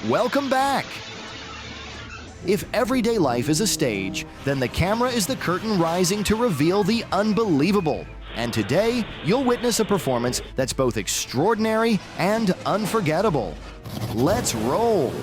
welcome back! If everyday life is a stage, then the camera is the curtain rising to reveal the unbelievable. And today, you'll witness a performance that's both extraordinary and unforgettable. Let's roll!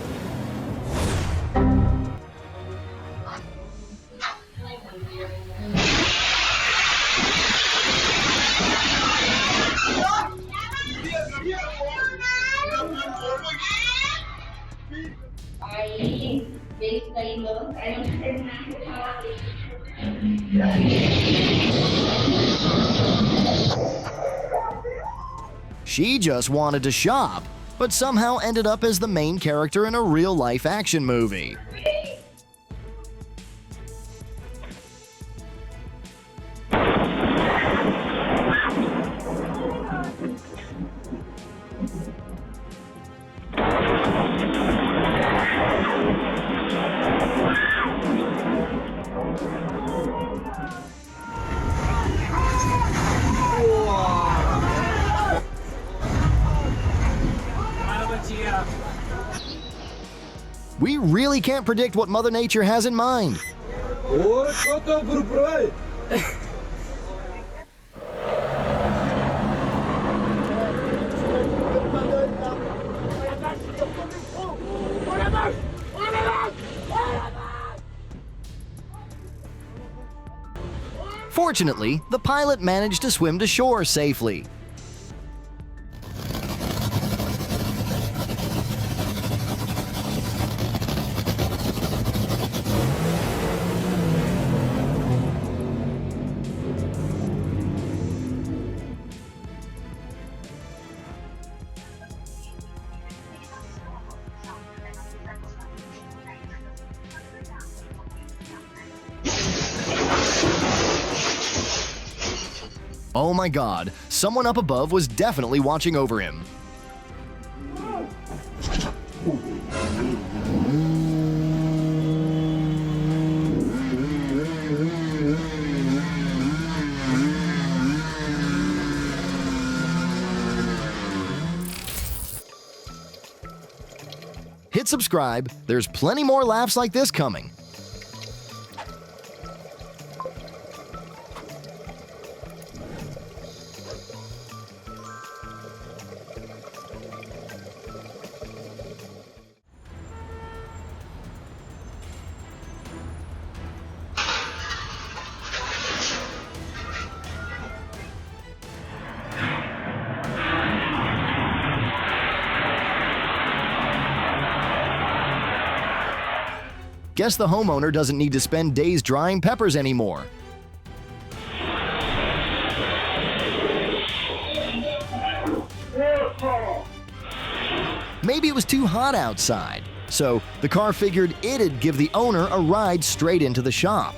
She just wanted to shop, but somehow ended up as the main character in a real-life action movie. We really can't predict what Mother Nature has in mind. Fortunately, the pilot managed to swim to shore safely. Oh my God, someone up above was definitely watching over him. Hit subscribe, there's plenty more laughs like this coming. Guess the homeowner doesn't need to spend days drying peppers anymore. Maybe it was too hot outside, so the car figured it'd give the owner a ride straight into the shop.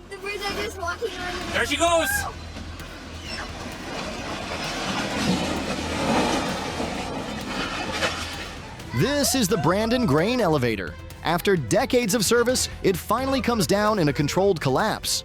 The birds are just walking around. There she goes! This is the Brandon Grain elevator. After decades of service, it finally comes down in a controlled collapse.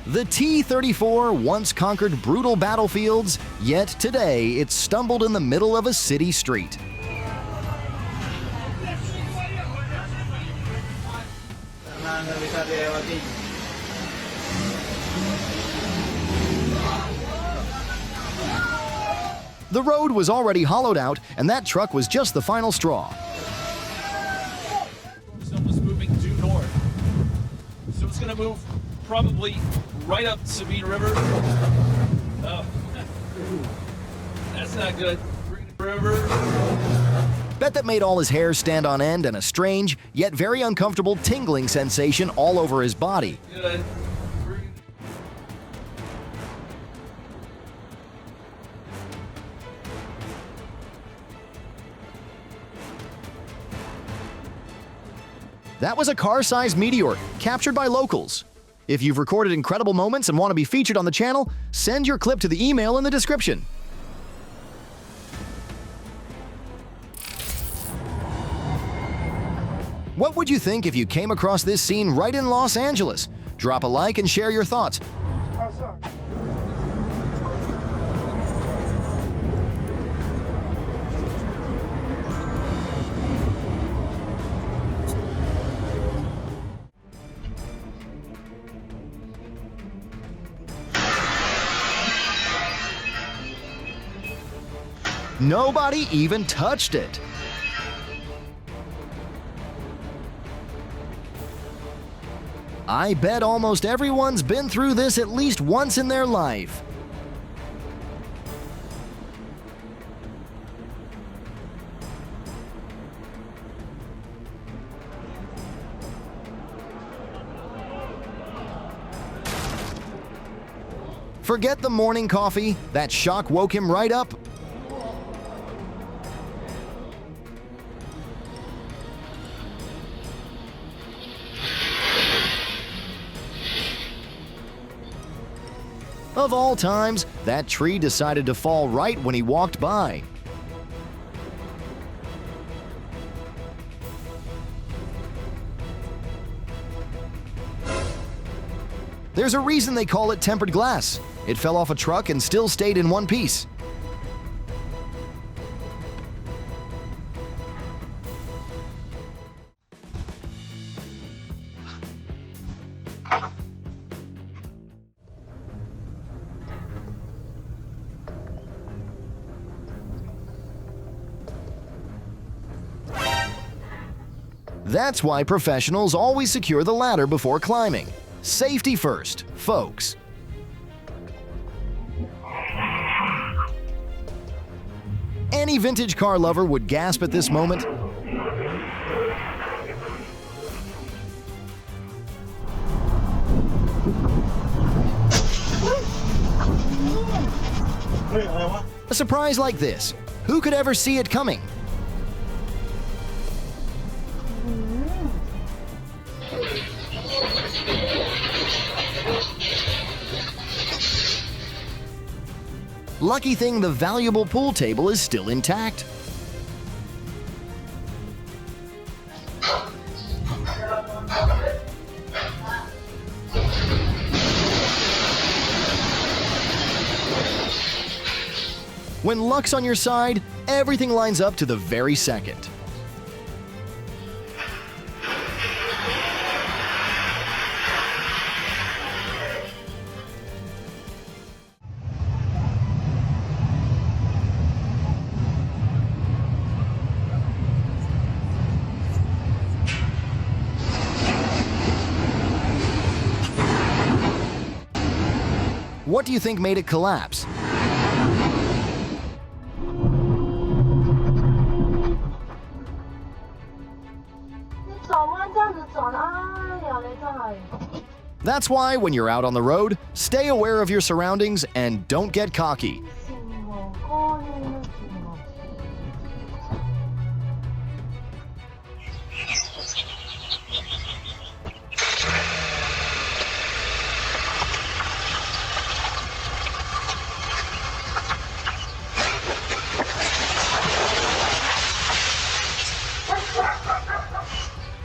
The T-34 once conquered brutal battlefields, yet today it stumbled in the middle of a city street. The road was already hollowed out, and that truck was just the final straw. Someone's moving due north. So it's gonna move probably right up Sabine River. Oh, that's not good. River. Bet that made all his hair stand on end and a strange, yet very uncomfortable tingling sensation all over his body. Good. That was a car-sized meteor, captured by locals. If you've recorded incredible moments and want to be featured on the channel, send your clip to the email in the description. What would you think if you came across this scene right in Los Angeles? Drop a like and share your thoughts. Nobody even touched it. I bet almost everyone's been through this at least once in their life. Forget the morning coffee, that shock woke him right up. Of all times, that tree decided to fall right when he walked by. There's a reason they call it tempered glass. It fell off a truck and still stayed in one piece. That's why professionals always secure the ladder before climbing. Safety first, folks. Any vintage car lover would gasp at this moment. A surprise like this, who could ever see it coming? Lucky thing the valuable pool table is still intact. When luck's on your side, everything lines up to the very second. What do you think made it collapse? That's why when you're out on the road, stay aware of your surroundings and don't get cocky.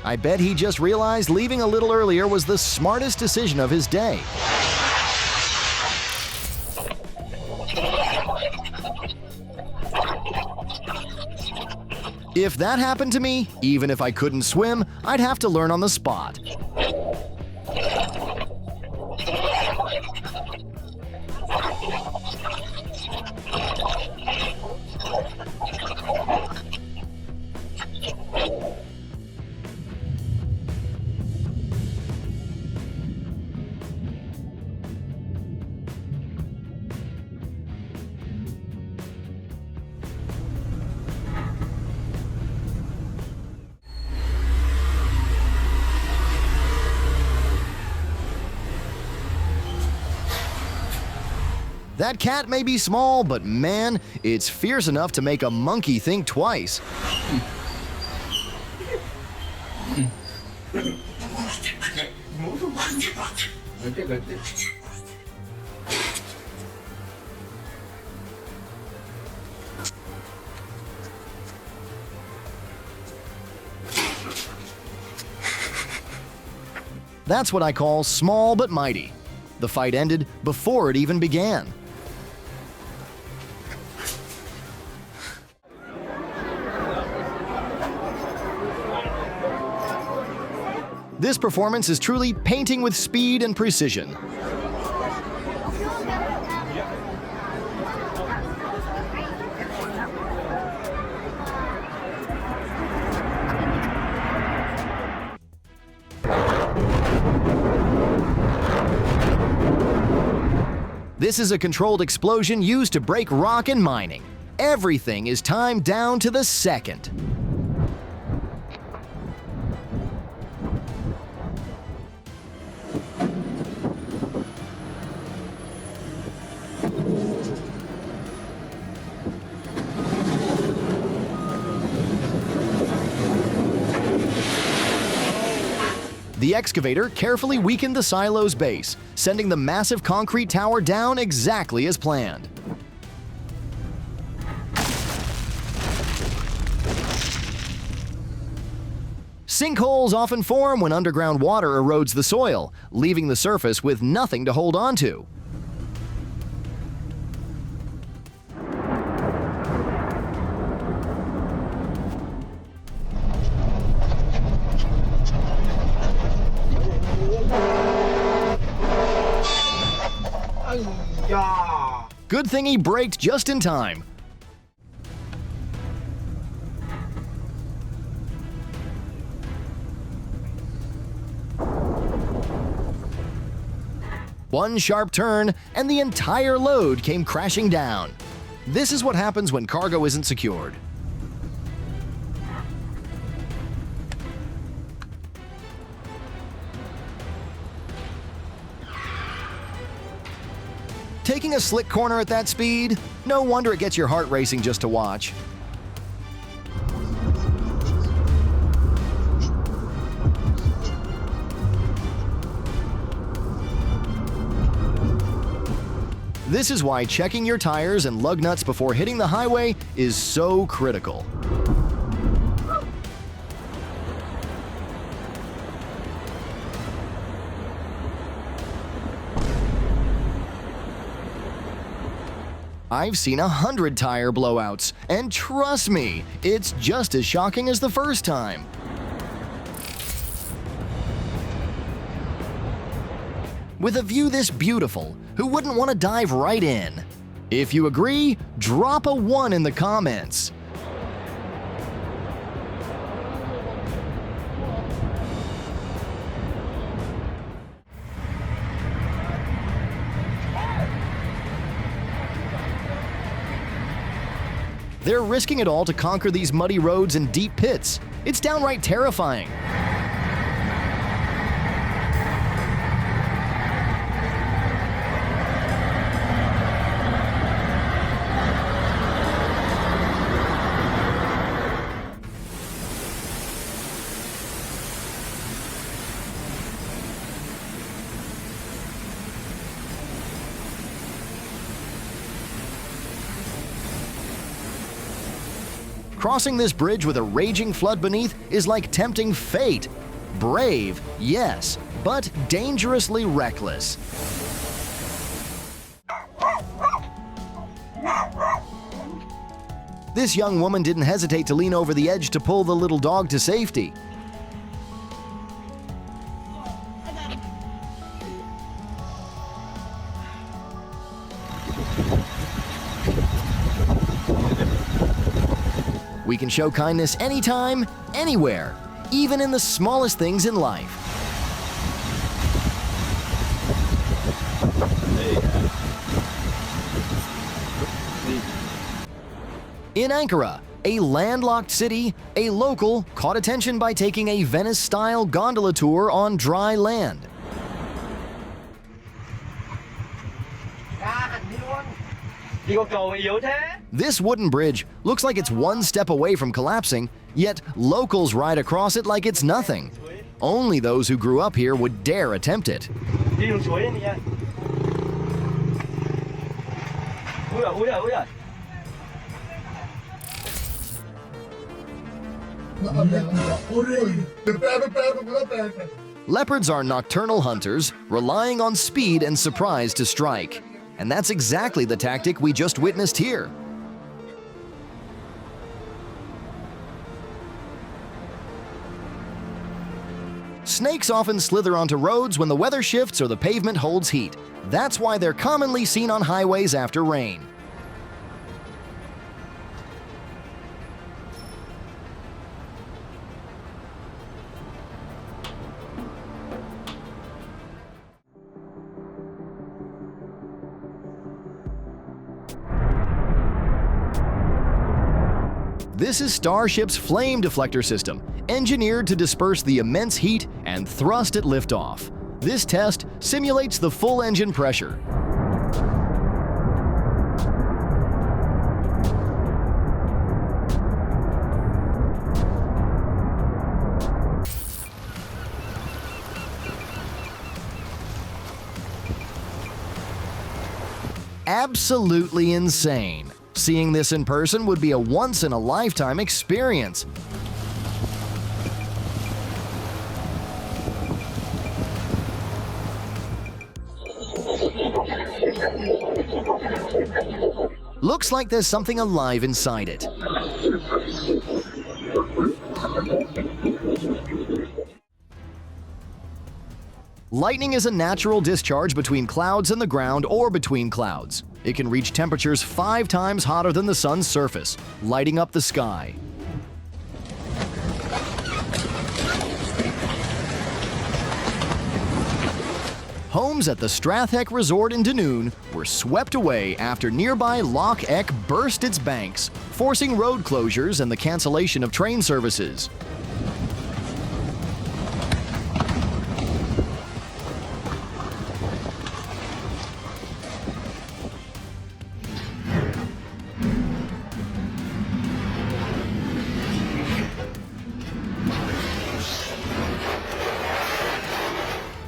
I bet he just realized leaving a little earlier was the smartest decision of his day. If that happened to me, even if I couldn't swim, I'd have to learn on the spot. That cat may be small, but man, it's fierce enough to make a monkey think twice. That's what I call small but mighty. The fight ended before it even began. This performance is truly painting with speed and precision. This is a controlled explosion used to break rock in mining. Everything is timed down to the second. The excavator carefully weakened the silo's base, sending the massive concrete tower down exactly as planned. Sinkholes often form when underground water erodes the soil, leaving the surface with nothing to hold on to. Good thing he braked just in time. One sharp turn, and the entire load came crashing down. This is what happens when cargo isn't secured. Taking a slick corner at that speed? No wonder it gets your heart racing just to watch. This is why checking your tires and lug nuts before hitting the highway is so critical. I've seen 100 tire blowouts, and trust me, it's just as shocking as the first time. With a view this beautiful, who wouldn't want to dive right in? If you agree, drop a 1 in the comments. They're risking it all to conquer these muddy roads and deep pits. It's downright terrifying. Crossing this bridge with a raging flood beneath is like tempting fate. Brave, yes, but dangerously reckless. This young woman didn't hesitate to lean over the edge to pull the little dog to safety. We can show kindness anytime, anywhere, even in the smallest things in life. In Ankara, a landlocked city, a local caught attention by taking a Venice-style gondola tour on dry land. 呢個夠要啫。 This wooden bridge looks like it's one step away from collapsing, yet locals ride across it like it's nothing. Only those who grew up here would dare attempt it. 你用錘啊你啊！好呀！ Leopards are nocturnal hunters, relying on speed and surprise to strike. And that's exactly the tactic we just witnessed here. Snakes often slither onto roads when the weather shifts or the pavement holds heat. That's why they're commonly seen on highways after rain. This is Starship's flame deflector system, engineered to disperse the immense heat and thrust at liftoff. This test simulates the full engine pressure. Absolutely insane. Seeing this in person would be a once-in-a-lifetime experience. Looks like there's something alive inside it. Lightning is a natural discharge between clouds and the ground or between clouds. It can reach temperatures 5 times hotter than the sun's surface, lighting up the sky. Homes at the Strathheck Resort in Dunoon were swept away after nearby Loch Eck burst its banks, forcing road closures and the cancellation of train services.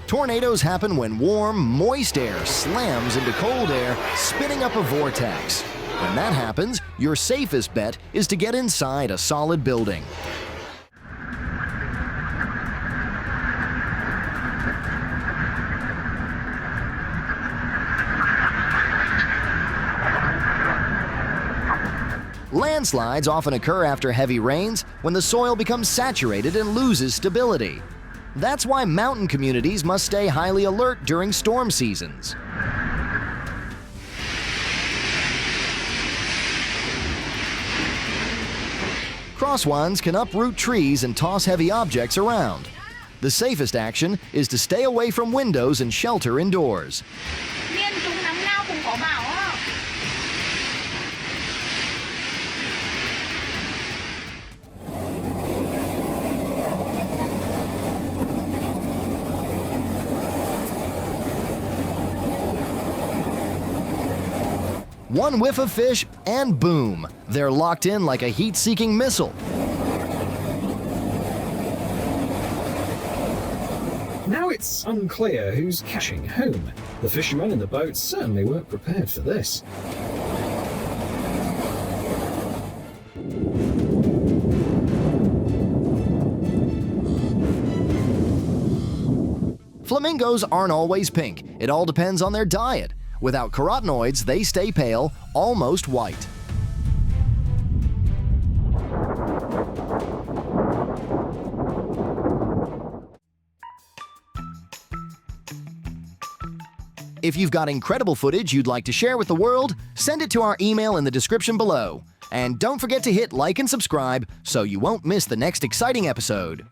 Tornadoes happen when warm, moist air slams into cold air, spinning up a vortex. When that happens, your safest bet is to get inside a solid building. Landslides often occur after heavy rains when the soil becomes saturated and loses stability. That's why mountain communities must stay highly alert during storm seasons. Crosswinds can uproot trees and toss heavy objects around. The safest action is to stay away from windows and shelter indoors. Miên chúng nắm lao cùng có bảo á. One whiff of fish, and boom, they're locked in like a heat-seeking missile. Now it's unclear who's catching whom. The fishermen in the boats certainly weren't prepared for this. Flamingos aren't always pink. It all depends on their diet. Without carotenoids, they stay pale, almost white. If you've got incredible footage you'd like to share with the world, send it to our email in the description below. And don't forget to hit like and subscribe so you won't miss the next exciting episode.